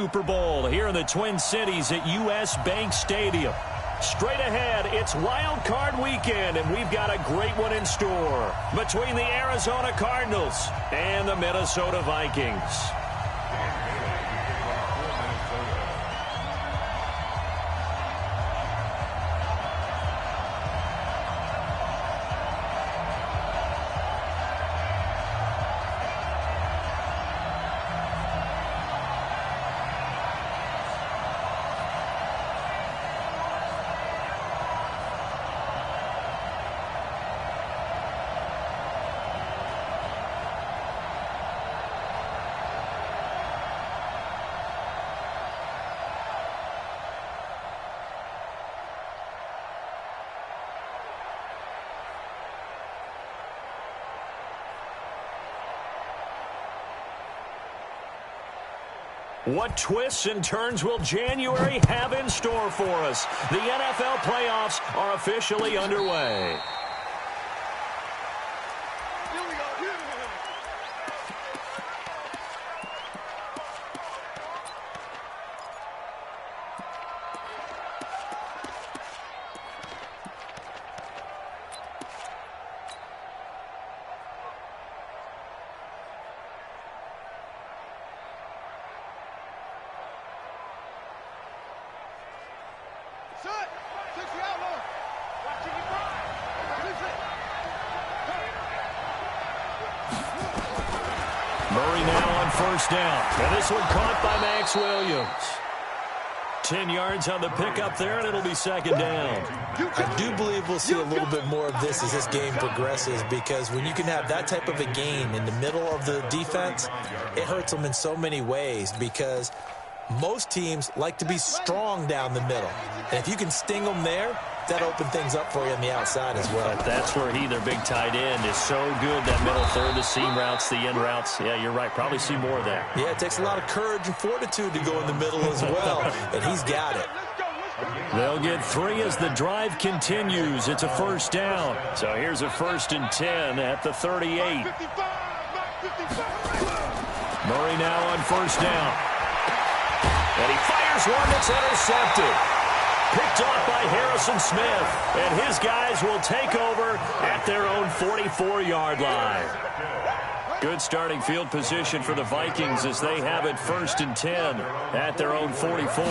Super Bowl here in the Twin Cities at U.S. Bank Stadium. Straight ahead, it's Wild Card weekend, and we've got a great one in store between the Arizona Cardinals and the Minnesota Vikings. What twists and turns will January have in store for us? The NFL playoffs are officially underway. Murray now on first down. And this one caught by Max Williams. 10 yards on the pickup there, and it'll be second down. I do believe we'll see a little bit more of this as this game progresses, because when you can have that type of a gain in the middle of the defense, it hurts them in so many ways, because most teams like to be strong down the middle. And if you can sting them there, that opens things up for you on the outside as well. But that's where their big tight end, is so good, that middle third, the seam routes, the end routes. Yeah, you're right. Probably see more of that. Yeah, it takes a lot of courage and fortitude to go in the middle as well, and he's got it. They'll get 3 as the drive continues. It's a first down. So here's a 1st and 10 at the 38. Murray now on first down. And he fires one that's intercepted. Picked off by Harrison Smith. And his guys will take over at their own 44-yard line. Good starting field position for the Vikings as they have it 1st and 10 at their own 44.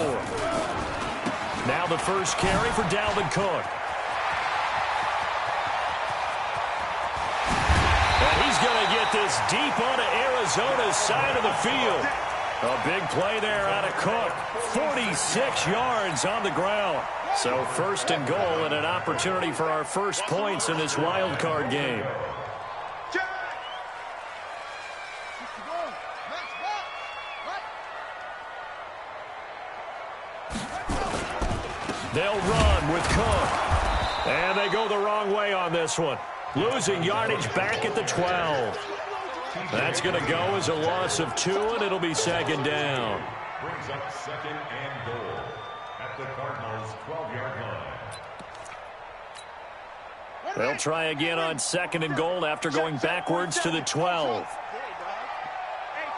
Now the first carry for Dalvin Cook. And he's going to get this deep onto Arizona's side of the field. A big play there out of Cook. 46 yards on the ground. So 1st and goal, and an opportunity for our first points in this wild card game. They'll run with Cook. And they go the wrong way on this one. Losing yardage back at the 12. That's going to go as a loss of 2, and it'll be second down. Brings up 2nd and goal at the Cardinals' 12-yard line. They'll try again on 2nd and goal after going backwards to the 12. Hey,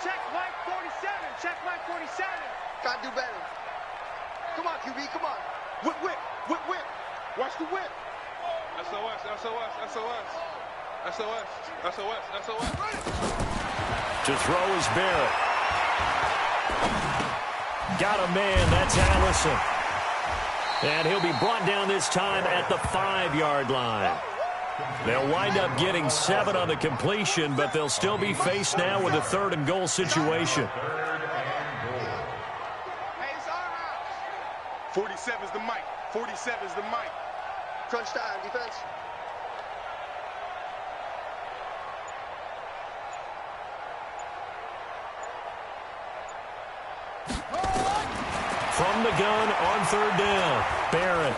check line 47. Check line 47. Gotta do better. Come on, QB, come on. Whip, whip, whip, whip. Watch the whip. SOS, SOS, SOS. SOS, SOS, SOS. To throw is Barrett. Got a man, that's Allison. And he'll be brought down this time at the 5-yard line. They'll wind up getting 7 on the completion, but they'll still be faced now with a 3rd and goal situation. 47's the mic. 47's the mic. Crunch time, defense. From the gun on 3rd down, Barrett.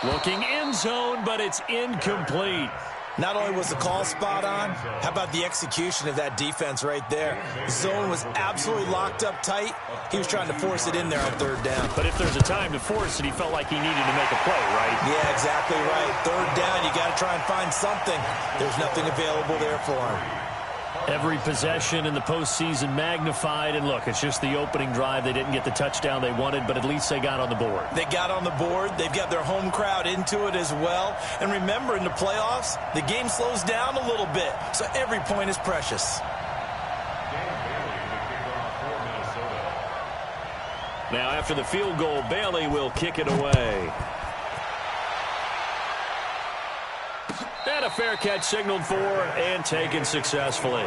Looking end zone, but it's incomplete. Not only was the call spot on, how about the execution of that defense right there? The zone was absolutely locked up tight. He was trying to force it in there on 3rd down. But if there's a time to force it, he felt like he needed to make a play, right? Yeah, exactly right. 3rd down, you got to try and find something. There's nothing available there for him. Every possession in the postseason magnified, and look, it's just the opening drive. They didn't get the touchdown they wanted, but at least they got on the board. They got on the board. They've got their home crowd into it as well. And remember, in the playoffs, the game slows down a little bit, so every point is precious. Now, after the field goal, Bailey will kick it away. And a fair catch signaled for and taken successfully.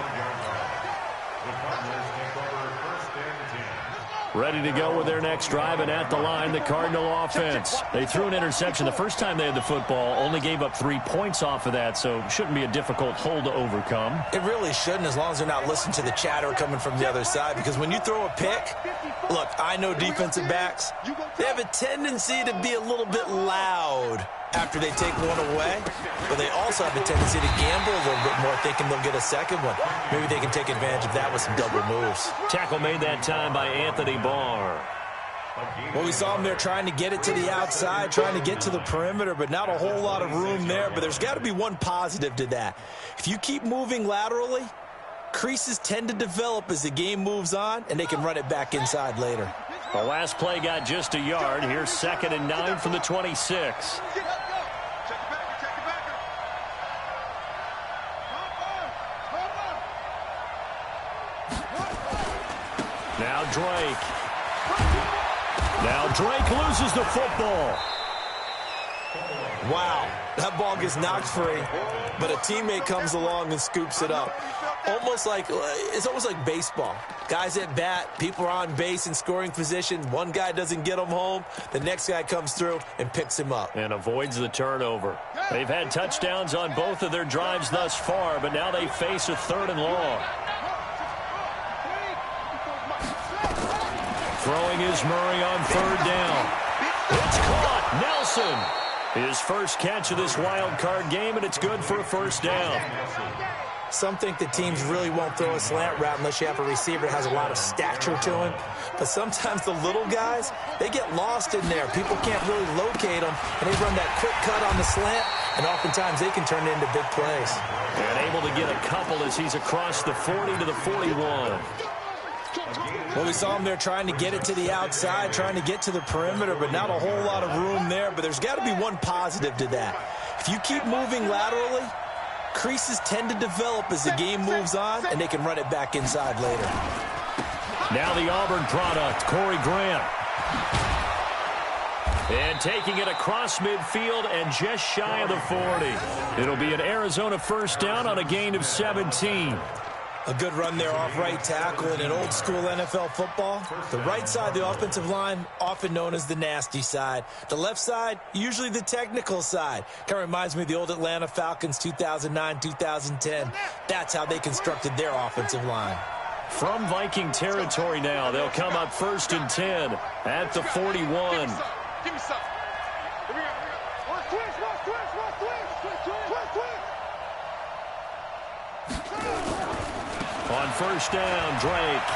Ready to go with their next drive, and at the line, the Cardinal offense. They threw an interception the first time they had the football, only gave up 3 points off of that, so shouldn't be a difficult hole to overcome. It really shouldn't, as long as they're not listening to the chatter coming from the other side, because when you throw a pick, look, I know defensive backs, they have a tendency to be a little bit loud after they take one away, but they also have a tendency to gamble a little bit more, thinking they'll get a second one. Maybe they can take advantage of that with some double moves. Tackle made that time by Anthony Barr. Well, we saw him there trying to get it to the outside, trying to get to the perimeter, but not a whole lot of room there. But there's got to be one positive to that. If you keep moving laterally, creases tend to develop as the game moves on, and they can run it back inside later. The last play got just a yard. Here's 2nd and 9 from the 26. Now Drake. Now Drake loses the football. Wow, that ball gets knocked free, but a teammate comes along and scoops it up. It's almost like baseball. Guys at bat, people are on base in scoring position. One guy doesn't get him home. The next guy comes through and picks him up. And avoids the turnover. They've had touchdowns on both of their drives thus far, but now they face a 3rd and long. Throwing is Murray on 3rd down. It's caught. Nelson. His first catch of this wild card game, and it's good for a 1st down. Some think that teams really won't throw a slant route unless you have a receiver that has a lot of stature to him. But sometimes the little guys, they get lost in there. People can't really locate them, and they run that quick cut on the slant, and oftentimes they can turn it into big plays. And able to get a couple as he's across the 40 to the 41. Well, we saw him there trying to get it to the outside, trying to get to the perimeter, but not a whole lot of room there. But there's got to be one positive to that. If you keep moving laterally, creases tend to develop as the game moves on, and they can run it back inside later. Now the Auburn product, Corey Grant. And taking it across midfield and just shy of the 40. It'll be an Arizona 1st down on a gain of 17. A good run there off right tackle in an old-school NFL football. The right side, the offensive line, often known as the nasty side. The left side, usually the technical side. Kind of reminds me of the old Atlanta Falcons 2009-2010. That's how they constructed their offensive line. From Viking territory now, they'll come up 1st and 10 at the 41. Give me some. Here we go. Watch twist. On 1st down, Drake.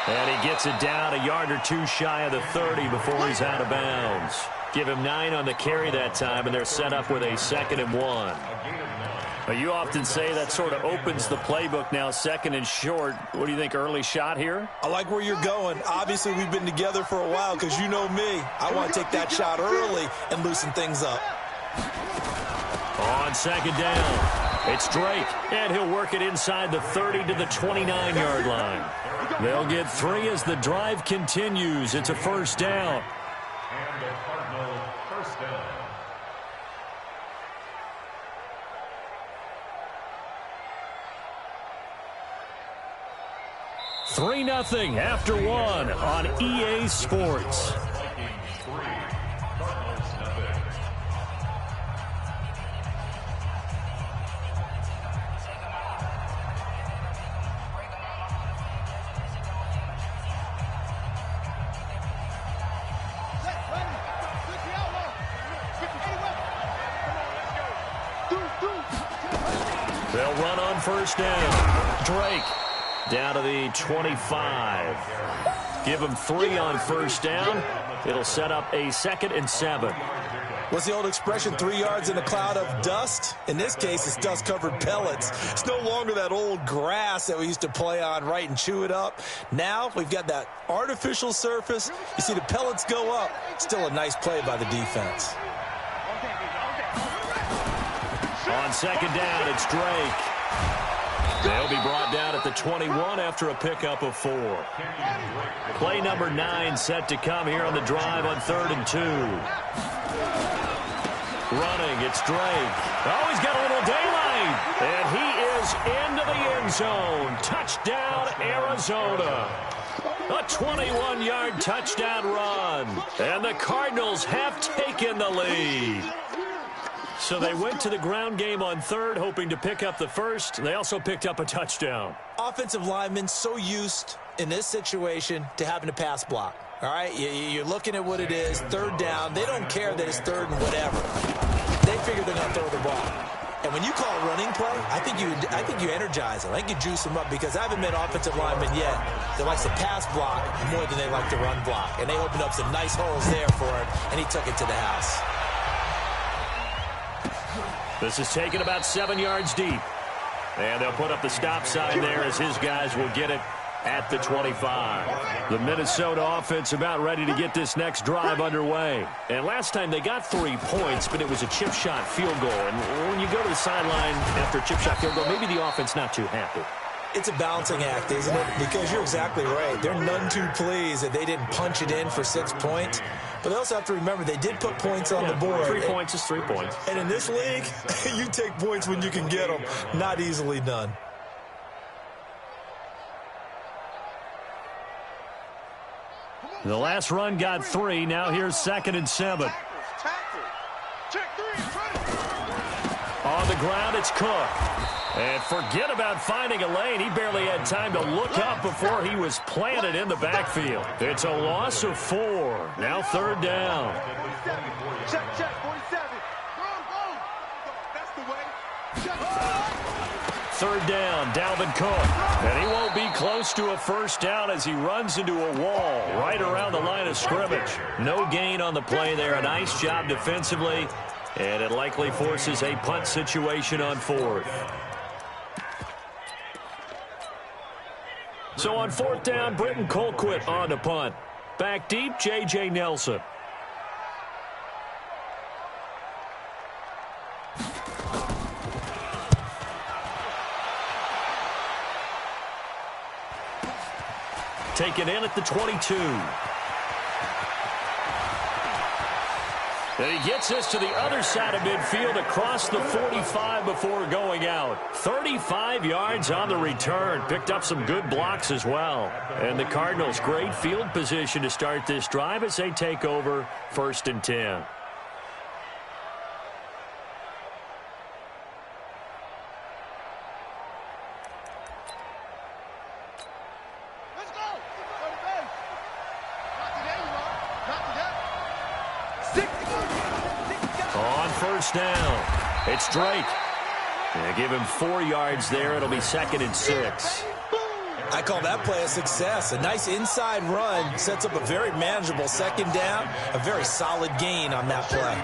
And he gets it down a yard or 2 shy of the 30 before he's out of bounds. Give him 9 on the carry that time, and they're set up with a 2nd and 1. But you often say that sort of opens the playbook now, 2nd and short. What do you think, early shot here? I like where you're going. Obviously, we've been together for a while because you know me. I want to take that shot early and loosen things up. On 2nd down. It's Drake, and he'll work it inside the 30 to the 29-yard line. They'll get 3 as the drive continues. It's a 1st down. And the Cardinal 1st down. 3-0 after 1 on EA Sports. They'll run on 1st down. Drake down to the 25. Give him 3 on 1st down. It'll set up a 2nd and 7. What's the old expression, 3 yards in a cloud of dust? In this case, it's dust-covered pellets. It's no longer that old grass that we used to play on, right, and chew it up. Now we've got that artificial surface. You see the pellets go up. Still a nice play by the defense. On second down, it's Drake. They'll be brought down at the 21 after a pickup of 4. Play number 9 set to come here on the drive on 3rd and 2. Running, it's Drake. Oh, he's got a little daylight. And he is into the end zone. Touchdown, Arizona. A 21-yard touchdown run. And the Cardinals have taken the lead. So they went to the ground game on 3rd, hoping to pick up the first. They also picked up a touchdown. Offensive linemen so used in this situation to having to pass block. All right, you're looking at what it is, 3rd down. They don't care that it's 3rd and whatever. They figure they're going to throw the ball. And when you call a running play, I think you energize them. I think you juice them up, because I haven't met offensive linemen yet that likes to pass block more than they like to run block. And they opened up some nice holes there for him, and he took it to the house. This is taken about 7 yards deep. And they'll put up the stop sign there as his guys will get it at the 25. The Minnesota offense about ready to get this next drive underway. And last time they got 3 points, but it was a chip shot field goal. And when you go to the sideline after a chip shot field goal, maybe the offense not too happy. It's a balancing act, isn't it? Because you're exactly right. They're none too pleased that they didn't punch it in for 6 points. But they also have to remember they did put points on the board. 3 points is 3 points. And in this league, you take points when you can get them. Not easily done. The last run got 3. Now here's 2nd and 7. On the ground, it's Cook. And forget about finding a lane. He barely had time to look up before he was planted in the backfield. It's a loss of 4. Now 3rd down. Check, 47. Go. That's the way. 3rd down, Dalvin Cook. And he won't be close to a first down as he runs into a wall right around the line of scrimmage. No gain on the play there. A nice job defensively. And it likely forces a punt situation on 4th. So on 4th down, Britton Colquitt on the punt. Back deep, J.J. Nelson. Taken in at the 22. And he gets us to the other side of midfield across the 45 before going out. 35 yards on the return. Picked up some good blocks as well. And the Cardinals, great field position to start this drive as they take over 1st and 10. On 1st down, it's Drake. They give him 4 yards there. It'll be 2nd and 6. I call that play a success. A nice inside run sets up a very manageable 2nd down. A very solid gain on that play.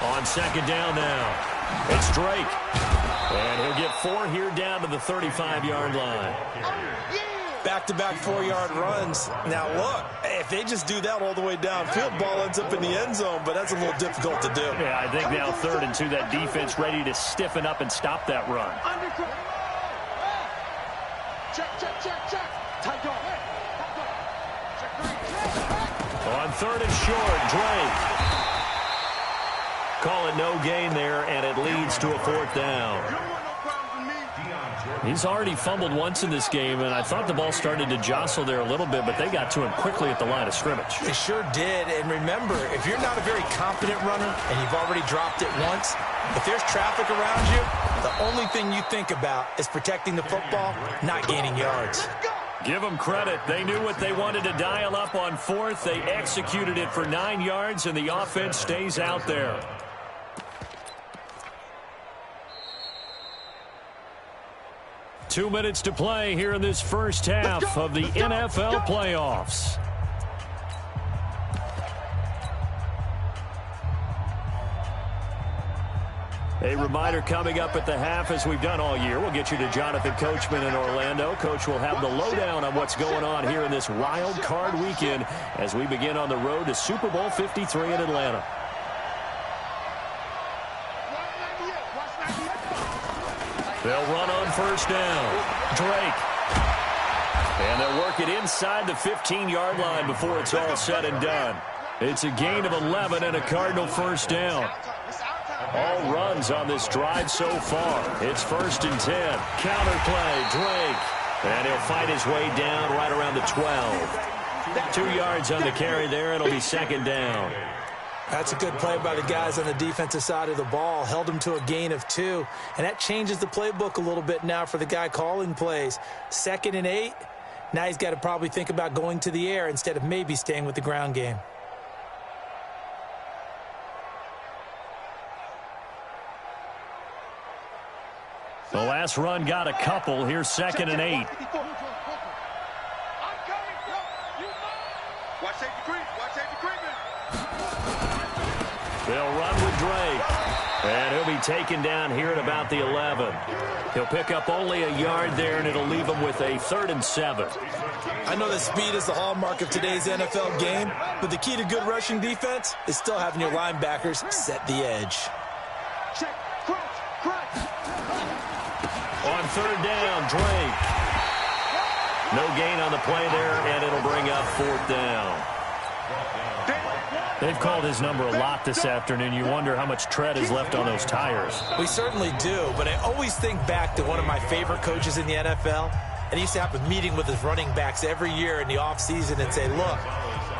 On 2nd down now, it's Drake. And he'll get 4 here down to the 35-yard line. Back-to-back 4-yard runs. Now, look, if they just do that all the way downfield, ball ends up in the end zone, but that's a little difficult to do. Yeah, I think now 3rd and 2, that defense ready to stiffen up and stop that run. Check. Tight dog. On 3rd and short, Drake. Call it no gain there, and it leads to a 4th down. He's already fumbled once in this game, and I thought the ball started to jostle there a little bit, but they got to him quickly at the line of scrimmage. They sure did, and remember, if you're not a very confident runner and you've already dropped it once, if there's traffic around you, the only thing you think about is protecting the football, not gaining yards. Give them credit. They knew what they wanted to dial up on 4th. They executed it for 9 yards, and the offense stays out there. 2 minutes to play here in this first half of the NFL playoffs. A reminder coming up at the half, as we've done all year. We'll get you to Jonathan Coachman in Orlando. Coach will have the lowdown on what's going on here in this wild card weekend as we begin on the road to Super Bowl 53 in Atlanta. They'll run on first down. Drake. And they'll work it inside the 15-yard line before it's all said and done. It's a gain of 11 and a Cardinal first down. All runs on this drive so far. It's 1st and 10. Counter play, Drake. And he'll fight his way down right around the 12. 2 yards on the carry there. It'll be 2nd down. That's a good play by the guys on the defensive side of the ball. Held them to a gain of 2. And that changes the playbook a little bit now for the guy calling plays. 2nd and 8. Now he's got to probably think about going to the air instead of maybe staying with the ground game. The last run got a couple. Here's 2nd and 8. Watch safety creep. Watch safety creeping. They'll run with Drake. And he'll be taken down here at about the 11. He'll pick up only a yard there, and it'll leave him with a 3rd and 7. I know that speed is the hallmark of today's NFL game, but the key to good rushing defense is still having your linebackers set the edge. Check. Crouch. On 3rd down, Drake. No gain on the play there, and it'll bring up 4th down. They've called his number a lot this afternoon. You wonder how much tread is left on those tires. We certainly do, but I always think back to one of my favorite coaches in the NFL, and he used to have a meeting with his running backs every year in the offseason and say, look,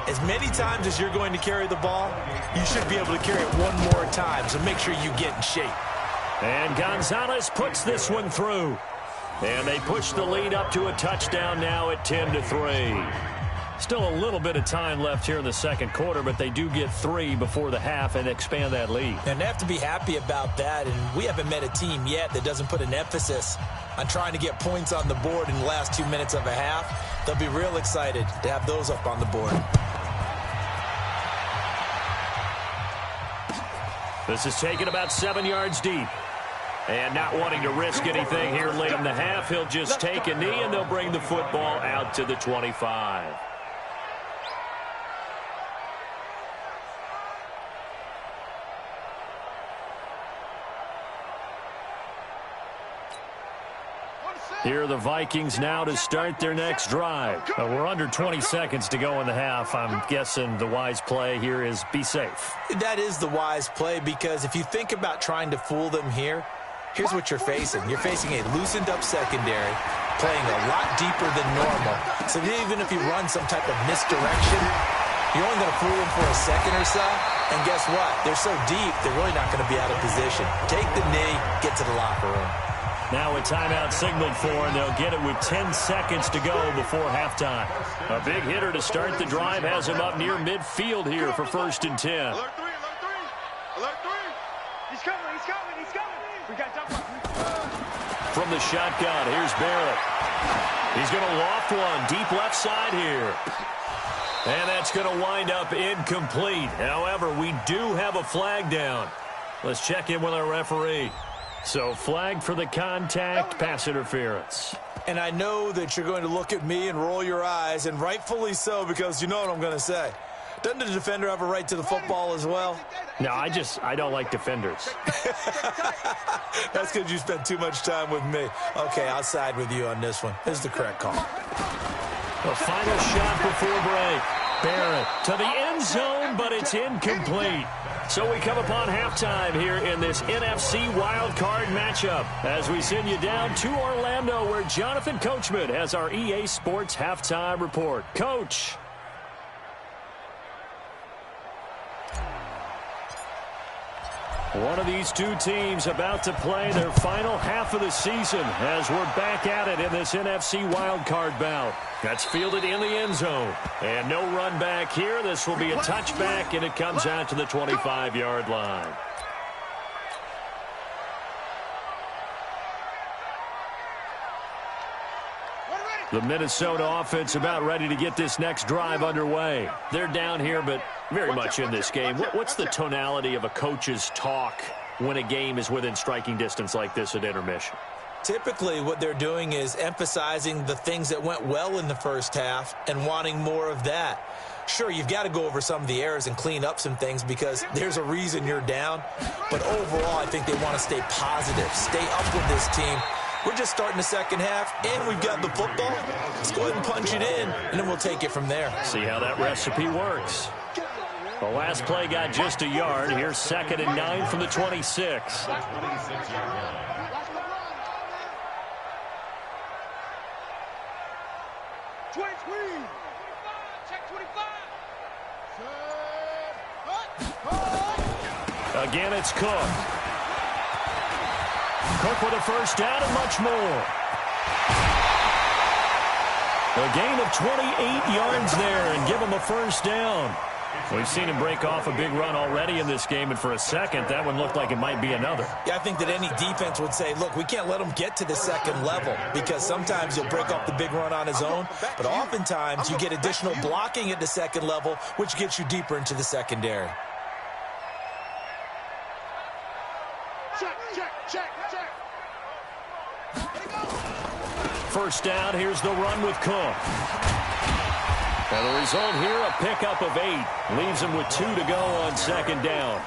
as many times as you're going to carry the ball, you should be able to carry it one more time, so make sure you get in shape. And Gonzalez puts this one through. And they push the lead up to a touchdown now at 10-3. Still a little bit of time left here in the second quarter, but they do get 3 before the half and expand that lead. And they have to be happy about that, and we haven't met a team yet that doesn't put an emphasis on trying to get points on the board in the last 2 minutes of a half. They'll be real excited to have those up on the board. This is taken about 7 yards deep. And not wanting to risk anything here late in the half, he'll just take a knee, and they'll bring the football out to the 25. Here are the Vikings now to start their next drive. We're under 20 seconds to go in the half. I'm guessing the wise play here is be safe. That is the wise play, because if you think about trying to fool them here, here's what you're facing. You're facing a loosened up secondary, playing a lot deeper than normal. So even if you run some type of misdirection, you're only going to fool them for a second or so. And guess what? They're so deep, they're really not going to be out of position. Take the knee, get to the locker room. Now a timeout signaled for, and they'll get it with 10 seconds to go before halftime. A big hitter to start the drive has him up near midfield here for 1st and 10. Alert 3. Alert 3. He's coming. We got double. From the shotgun, here's Barrett. He's going to loft one deep left side here. And that's going to wind up incomplete. However, we do have a flag down. Let's check in with our referee. So flag for the contact, pass interference. And I know that you're going to look at me and roll your eyes, and rightfully so, because you know what I'm going to say. Doesn't the defender have a right to the football as well? No, I don't like defenders. That's because you spent too much time with me. Okay, I'll side with you on this one. This is the correct call. The final shot before break. Barrett to the end zone, but it's incomplete. So we come upon halftime here in this NFC Wildcard matchup as we send you down to Orlando, where Jonathan Coachman has our EA Sports halftime report. Coach. One of these two teams about to play their final half of the season as we're back at it in this NFC wildcard bout. That's fielded in the end zone. And no run back here. This will be a touchback, and it comes out to the 25-yard line. The Minnesota offense about ready to get this next drive underway. They're down here, but very much in this game. What's the tonality of a coach's talk when a game is within striking distance like this at intermission? Typically, what they're doing is emphasizing the things that went well in the first half and wanting more of that. Sure, you've got to go over some of the errors and clean up some things because there's a reason you're down. But overall, I think they want to stay positive, stay up with this team. We're just starting the second half, and we've got the football. Let's go ahead and punch it in, and then we'll take it from there. See how that recipe works. The last play got just a yard. Here's 2nd and 9 from the 26. Again, it's Cook. Cook with a first down and much more. A gain of 28 yards there and give him a first down. We've seen him break off a big run already in this game, and for a second, that one looked like it might be another. Yeah, I think that any defense would say, look, we can't let him get to the second level because sometimes he'll break off the big run on his own, but oftentimes you get additional blocking at the second level, which gets you deeper into the secondary. First down, here's the run with Cook. And the result here, a pickup of 8. Leaves him with 2 to go on 2nd down.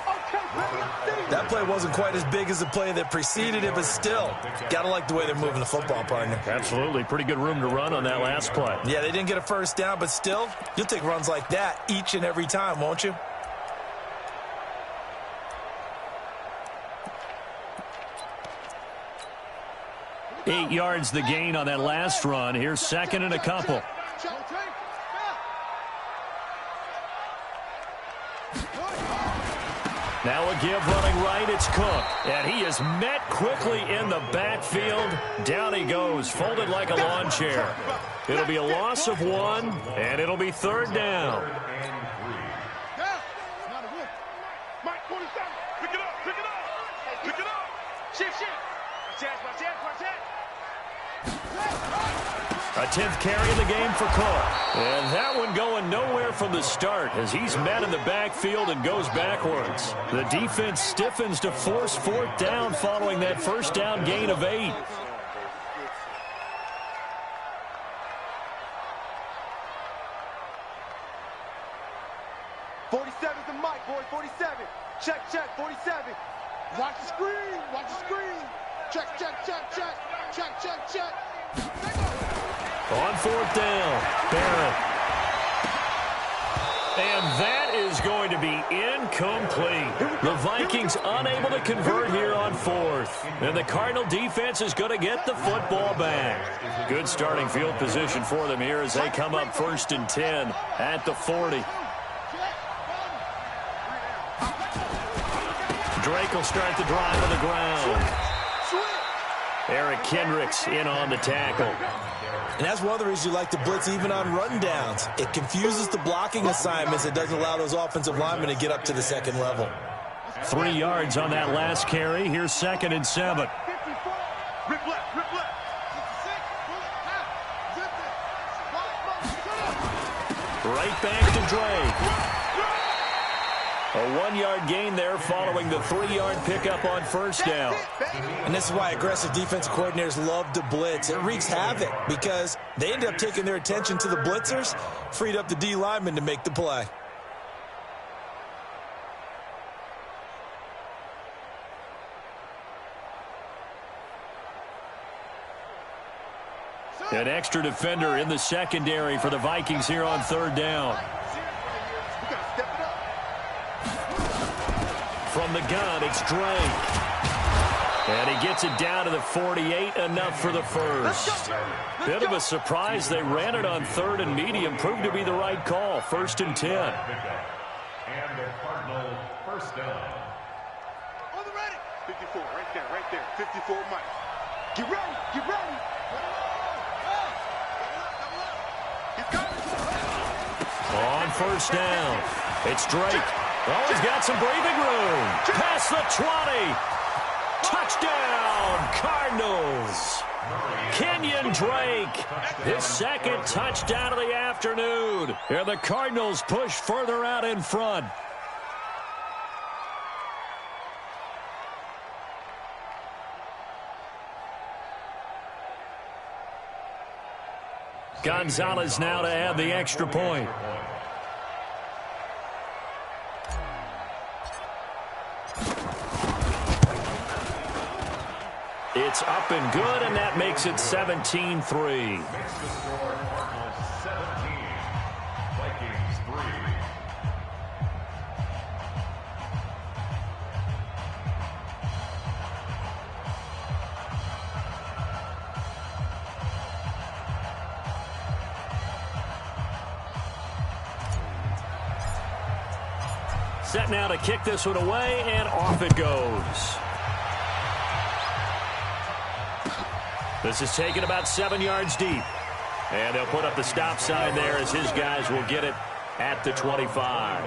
That play wasn't quite as big as the play that preceded it, but still, got to like the way they're moving the football, partner. Absolutely. Pretty good room to run on that last play. Yeah, they didn't get a first down, but still, you'll take runs like that each and every time, won't you? Eight yards the gain on that last run. Here's 2nd and a couple. Now a give running right, it's Cook. And he is met quickly in the backfield. Down he goes, folded like a lawn chair. It'll be a loss of 1, and it'll be 3rd down. A 10th carry of the game for Cook. And that one going nowhere from the start as he's met in the backfield and goes backwards. The defense stiffens to force 4th down following that first down gain of 8. The mic, boy, 47. Check, 47. Watch the screen, watch the screen. Check. On 4th down, Barrett. And that is going to be incomplete. The Vikings unable to convert here on 4th. And the Cardinal defense is going to get the football back. Good starting field position for them here as they come up 1st and 10 at the 40. Drake will start the drive on the ground. Eric Kendricks in on the tackle. And that's one of the reasons you like to blitz even on rundowns. It confuses the blocking assignments. It doesn't allow those offensive linemen to get up to the second level. 3 yards on that last carry. Here's 2nd and 7. Right back to Drake. A 1-yard gain there following the 3-yard pickup on first down. And this is why aggressive defensive coordinators love to blitz. It wreaks havoc because they end up taking their attention to the blitzers, freed up the D lineman to make the play. An extra defender in the secondary for the Vikings here on 3rd down. From the gun, it's Drake. And he gets it down to the 48, enough for the first. Bit of a surprise. They ran it on 3rd and medium. Proved to be the right call. 1st and 10. And the Cardinal first down. On the ready. 54, right there. 54, Mike. Get ready. On first down, it's Drake. Oh, he's got some breathing room. Past the 20. Touchdown, Cardinals. Kenyon Drake, his second touchdown of the afternoon. And the Cardinals push further out in front. Gonzalez now to add the extra point. It's up and good, and that makes it 17-3. Set now to kick this one away, and off it goes. This is taken about 7 yards deep. And they'll put up the stop sign there as his guys will get it at the 25.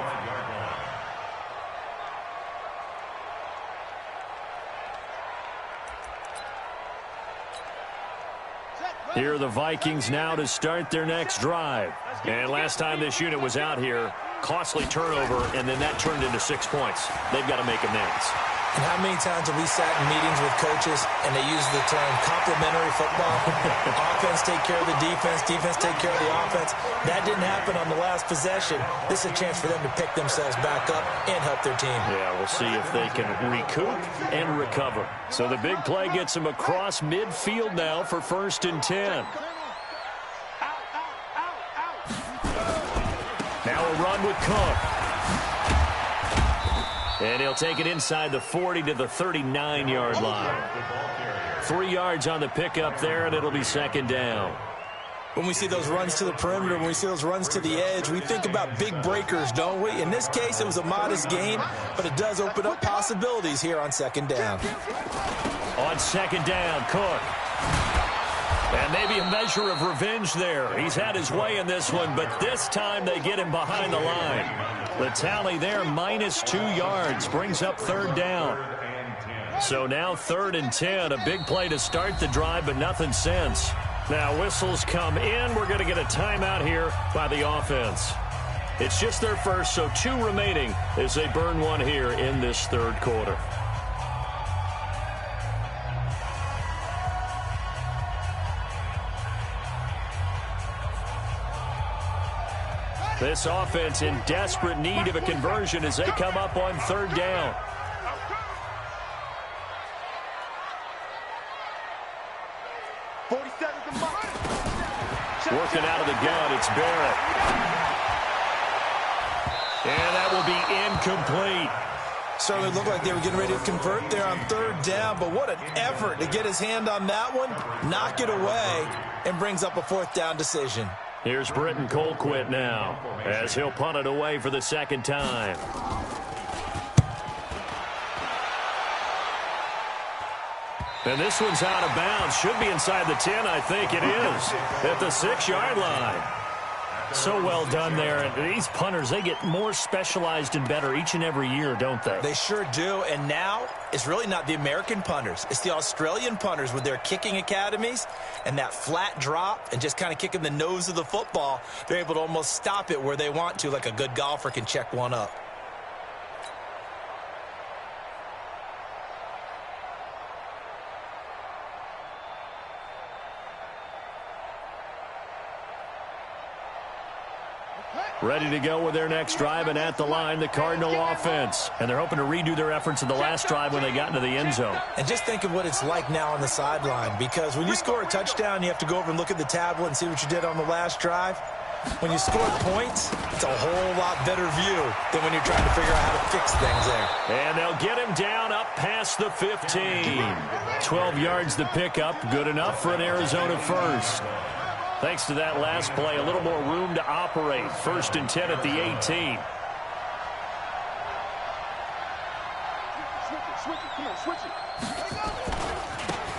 Here are the Vikings now to start their next drive. And last time this unit was out here, costly turnover, and then that turned into 6 points. They've got to make amends. And how many times have we sat in meetings with coaches and they use the term complementary football? Offense take care of the defense, defense take care of the offense. That didn't happen on the last possession. This is a chance for them to pick themselves back up and help their team. Yeah, we'll see if they can recoup and recover. So the big play gets them across midfield now for 1st and 10. Now a run with Cook. And he'll take it inside the 40 to the 39-yard line. 3 yards on the pickup there, and it'll be 2nd down. When we see those runs to the perimeter, when we see those runs to the edge, we think about big breakers, don't we? In this case, it was a modest gain, but it does open up possibilities here on 2nd down. On 2nd down, Cook. And maybe a measure of revenge there. He's had his way in this one, but this time they get him behind the line. The tally there, -2 yards, brings up 3rd down. So now 3rd and 10, a big play to start the drive, but nothing since. Now whistles come in. We're going to get a timeout here by the offense. It's just their first, so 2 remaining as they burn one here in this 3rd quarter. This offense in desperate need of a conversion as they come up on 3rd down. Working out of the gun, it's Barrett. And that will be incomplete. Certainly looked like they were getting ready to convert there on 3rd down, but what an effort to get his hand on that one, knock it away, and brings up a 4th down decision. Here's Britton Colquitt now as he'll punt it away for the 2nd time. And this one's out of bounds. Should be inside the 10, I think it is, at the 6-yard line. So well done there. And these punters, they get more specialized and better each and every year, don't they? They sure do. And now it's really not the American punters. It's the Australian punters with their kicking academies and that flat drop and just kind of kicking the nose of the football. They're able to almost stop it where they want to, like a good golfer can check one up. Ready to go with their next drive, and at the line, the Cardinal offense. And they're hoping to redo their efforts in the last drive when they got into the end zone. And just think of what it's like now on the sideline, because when you score a touchdown, you have to go over and look at the tablet and see what you did on the last drive. When you score points, it's a whole lot better view than when you're trying to figure out how to fix things there. And they'll get him down up past the 15. 12 yards to pick up, good enough for an Arizona first. Thanks to that last play, a little more room to operate. 1st and 10 at the 18.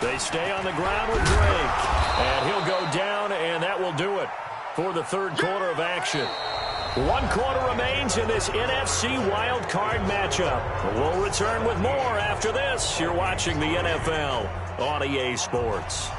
They stay on the ground with Drake. And he'll go down, and that will do it for the 3rd quarter of action. 1 quarter remains in this NFC Wildcard matchup. We'll return with more after this. You're watching the NFL on EA Sports.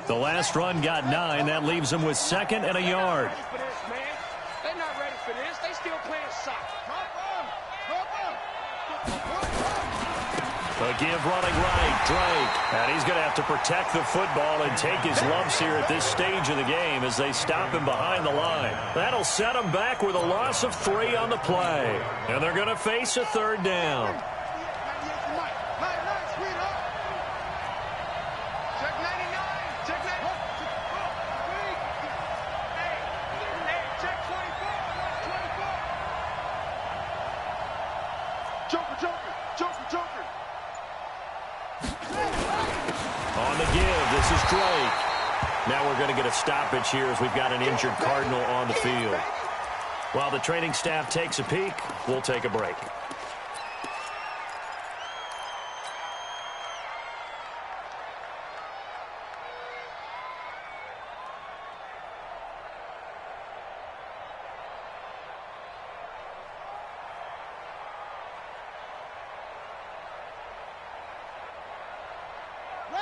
The last run got 9. That leaves them with 2nd and a yard. They're not ready for this. They still playing soccer. A give running right, Drake. And he's going to have to protect the football and take his lumps here at this stage of the game as they stop him behind the line. That'll set him back with a loss of 3 on the play. And they're going to face a 3rd down. On the give, this is Drake. Now we're going to get a stoppage here as we've got an injured Cardinal on the field. While the training staff takes a peek, we'll take a break.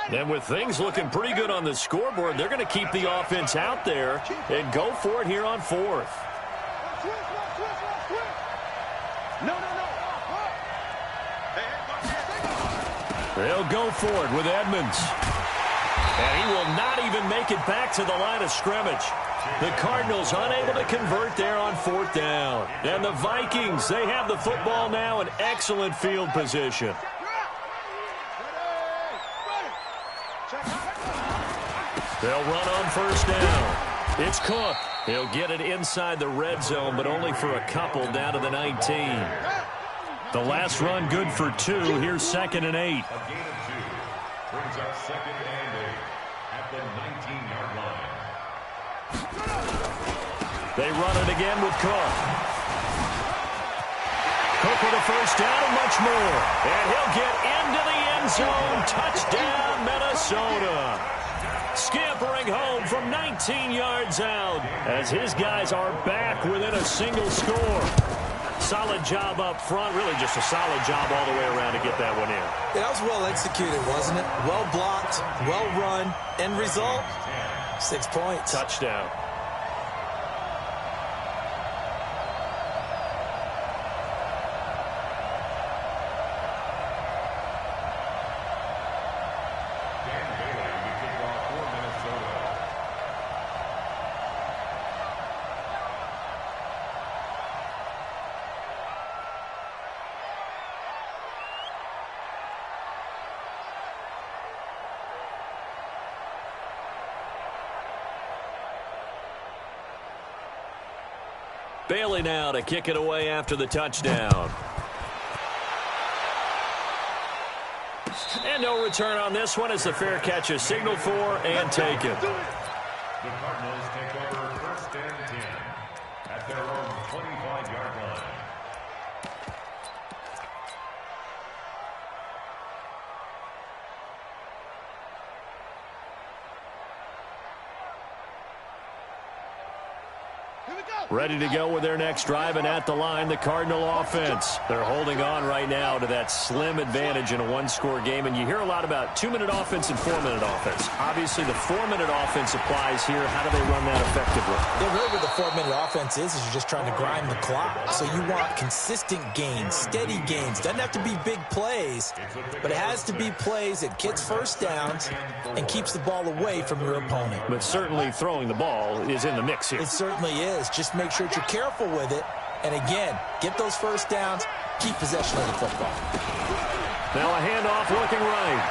And with things looking pretty good on the scoreboard, they're going to keep the offense out there and go for it here on 4th. They'll go for it with Edmonds. And he will not even make it back to the line of scrimmage. The Cardinals unable to convert there on 4th down. And the Vikings, they have the football now in excellent field position. They'll run on 1st down. It's Cook. He'll get it inside the red zone, but only for a couple down to the 19. The last run good for 2. Here's 2nd and 8. A gain of 2 brings up 2nd and 8 at the 19-yard line. They run it again with Cook. Cook with a 1st down and much more. And he'll get into the end zone. Touchdown, Minnesota. Scampering home from 19 yards out as his guys are back within a single score. Solid job up front, really just a solid job all the way around to get that one in. Yeah, that was well executed, wasn't it? Well blocked, well run. End result, 6 points. Touchdown. Bailey now to kick it away after the touchdown. And no return on this one as the fair catch is signaled for and taken. The Cardinals take over 1st and 10 at their own 25-yard line. Ready to go with their next drive, and at the line, the Cardinal offense. They're holding on right now to that slim advantage in a one-score game, and you hear a lot about 2-minute offense and 4-minute offense. Obviously, the 4-minute offense applies here. How do they run that effectively? Yeah, really what the 4-minute offense is you're just trying to grind the clock. So you want consistent gains, steady gains. Doesn't have to be big plays, but it has to be plays that gets 1st downs and keeps the ball away from your opponent. But certainly throwing the ball is in the mix here. It certainly is. Just make sure that you're careful with it. And again, get those 1st downs, keep possession of the football. Now a handoff looking right.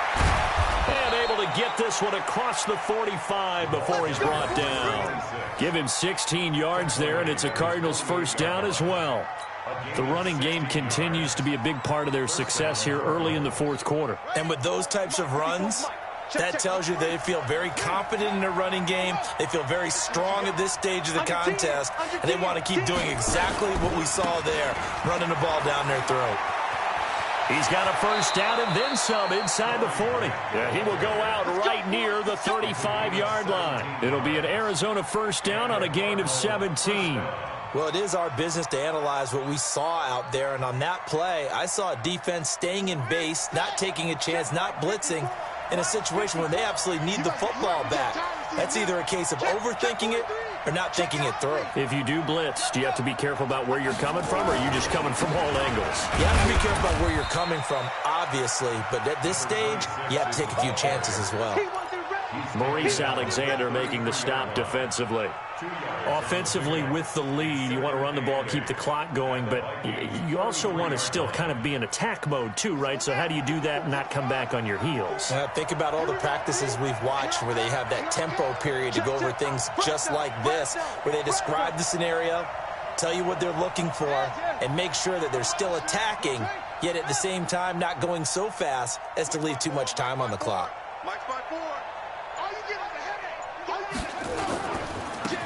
And able to get this one across the 45 before he's brought down. Give him 16 yards there, and it's a Cardinals 1st down as well. The running game continues to be a big part of their success here early in the 4th quarter. And with those types of runs, that tells you they feel very confident in their running game. They feel very strong at this stage of the contest, and they want to keep doing exactly what we saw there, running the ball down their throat. He's got a 1st down and then some inside the 40. Yeah, he will go out right near the 35-yard line. It'll be an Arizona 1st down on a gain of 17. Well, it is our business to analyze what we saw out there, and on that play, I saw a defense staying in base, not taking a chance, not blitzing, in a situation where they absolutely need the football back. That's either a case of overthinking it or not thinking it through. If you do blitz, do you have to be careful about where you're coming from, or are you just coming from all angles? You have to be careful about where you're coming from, obviously, but at this stage, you have to take a few chances as well. Maurice Alexander making the stop defensively. Offensively with the lead, you want to run the ball, keep the clock going, but you also want to still kind of be in attack mode too, right? So how do you do that and not come back on your heels? Think about all the practices we've watched where they have that tempo period to go over things just like this, where they describe the scenario, tell you what they're looking for, and make sure that they're still attacking, yet at the same time not going so fast as to leave too much time on the clock.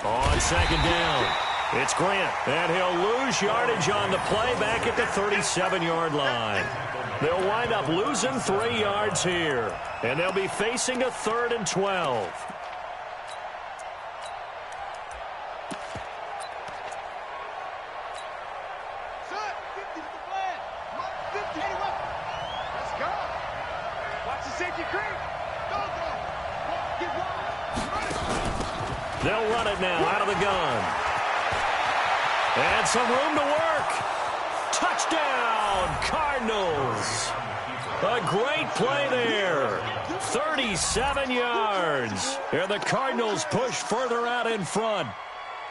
On second down, it's Grant, and he'll lose yardage on the play back at the 37-yard line. They'll wind up losing 3 yards here, and they'll be facing a 3rd and 12. They'll run it now out of the gun. And some room to work. Touchdown, Cardinals. A great play there. 37 yards. And the Cardinals push further out in front.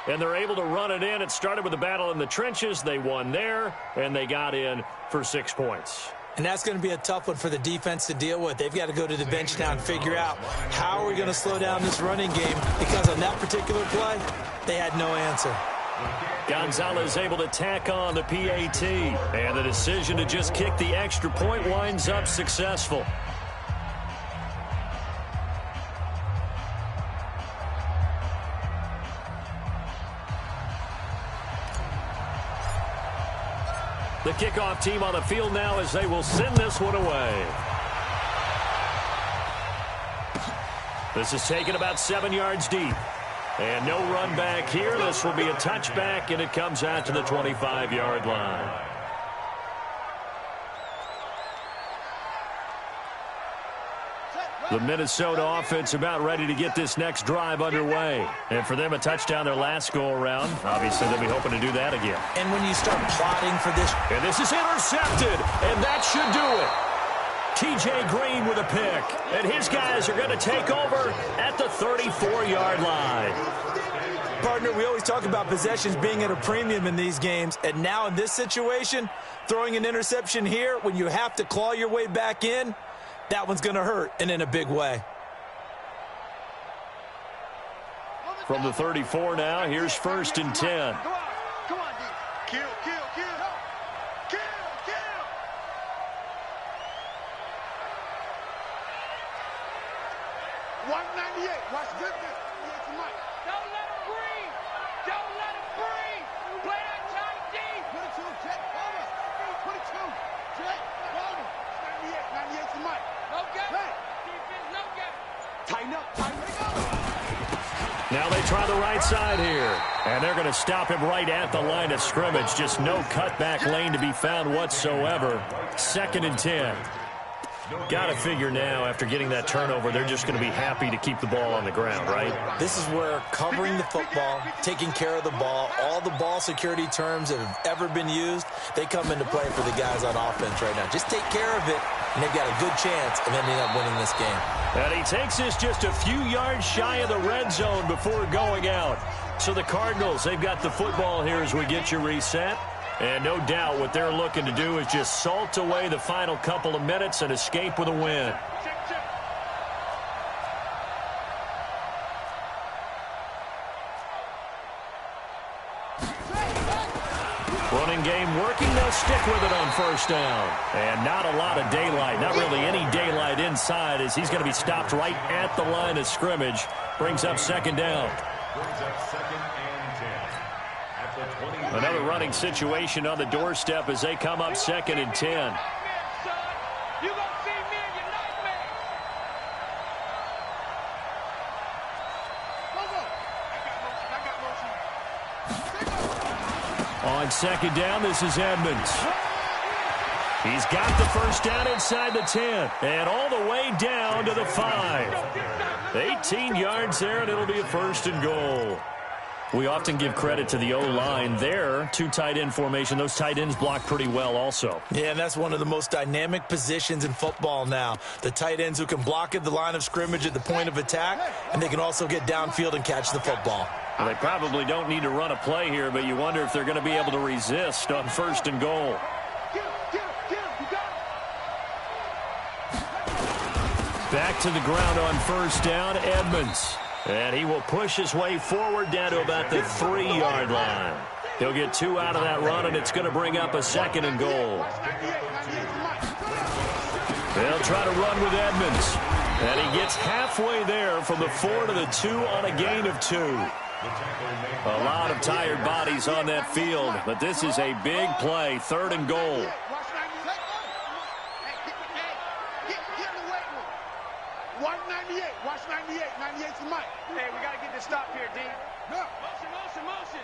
And they're able to run it in. It started with a battle in the trenches. They won there, and they got in for 6 points. And that's going to be a tough one for the defense to deal with. They've got to go to the bench now and figure out how are we going to slow down this running game, because on that particular play, they had no answer. Gonzalez able to tack on the PAT, and the decision to just kick the extra point winds up successful. The kickoff team on the field now as they will send this one away. This is taken about 7 yards deep. And no run back here. This will be a touchback, and it comes out to the 25-yard line. The Minnesota offense about ready to get this next drive underway. And for them, a touchdown their last go-around. Obviously, they'll be hoping to do that again. And when you start plotting for this... And this is intercepted, and that should do it. T.J. Green with a pick. And his guys are going to take over at the 34-yard line. Partner, we always talk about possessions being at a premium in these games. And now in this situation, throwing an interception here when you have to claw your way back in, that one's going to hurt, and in a big way. From the 34 now, here's 1st and 10. Come on, D. Kill. 198. Watch this. Don't let him breathe. Don't let him breathe. Play that tight D. Put it to him, Jet. Put it to him. Jet, hold him. 98 to Mike. No gap. Hey. Defense, no gap. Tighten up. Now they try the right side here. And they're going to stop him right at the line of scrimmage. Just no cutback lane to be found whatsoever. 2nd and 10. Got to figure now, after getting that turnover, they're just going to be happy to keep the ball on the ground, right? This is where covering the football, taking care of the ball, all the ball security terms that have ever been used, they come into play for the guys on offense right now. Just take care of it, and they've got a good chance of ending up winning this game. And he takes this just a few yards shy of the red zone before going out. So the Cardinals, they've got the football here as we get you reset. And no doubt what they're looking to do is just salt away the final couple of minutes and escape with a win. Running game working. They'll stick with it on 1st down. And not a lot of daylight, not really any daylight inside, as he's going to be stopped right at the line of scrimmage. Brings up 2nd down. Another running situation on the doorstep as they come up 2nd and 10. You gonna see me in your nightmare. On 2nd down, this is Edmonds. He's got the first down inside the 10 and all the way down to the 5. 18 yards there, and it'll be a first and goal. We often give credit to the O-line there. 2 tight end formation. Those tight ends block pretty well also. Yeah, and that's one of the most dynamic positions in football now. The tight ends who can block at the line of scrimmage at the point of attack, and they can also get downfield and catch the football. Well, they probably don't need to run a play here, but you wonder if they're going to be able to resist on first and goal. Back to the ground on first down, Edmonds. And he will push his way forward down to about the 3-yard line. He'll get 2 out of that run, and it's going to bring up a second and goal. They'll try to run with Edmonds. And he gets halfway there from the 4 to the 2 on a gain of 2. A lot of tired bodies on that field, but this is a big play, 3rd and goal. Watch 98. Watch 98. 98's the mic. Hey, we got to get this stop here, D. No. Motion, motion, motion.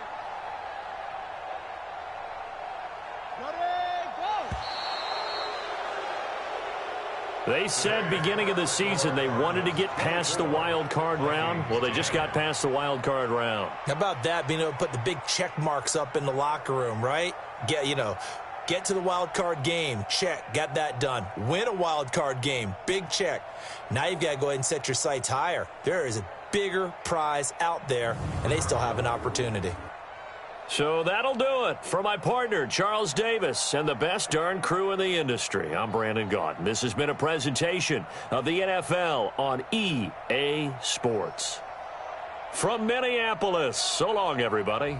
They said beginning of the season they wanted to get past the wild card round. Well, they just got past the wild card round. How about that, being able to put the big check marks up in the locker room, right? Get to the wild card game. Check. Got that done. Win a wild card game. Big check. Now you've got to go ahead and set your sights higher. There is a bigger prize out there, and they still have an opportunity. So that'll do it for my partner, Charles Davis, and the best darn crew in the industry. I'm Brandon Gaudin. This has been a presentation of the NFL on EA Sports. From Minneapolis, so long, everybody.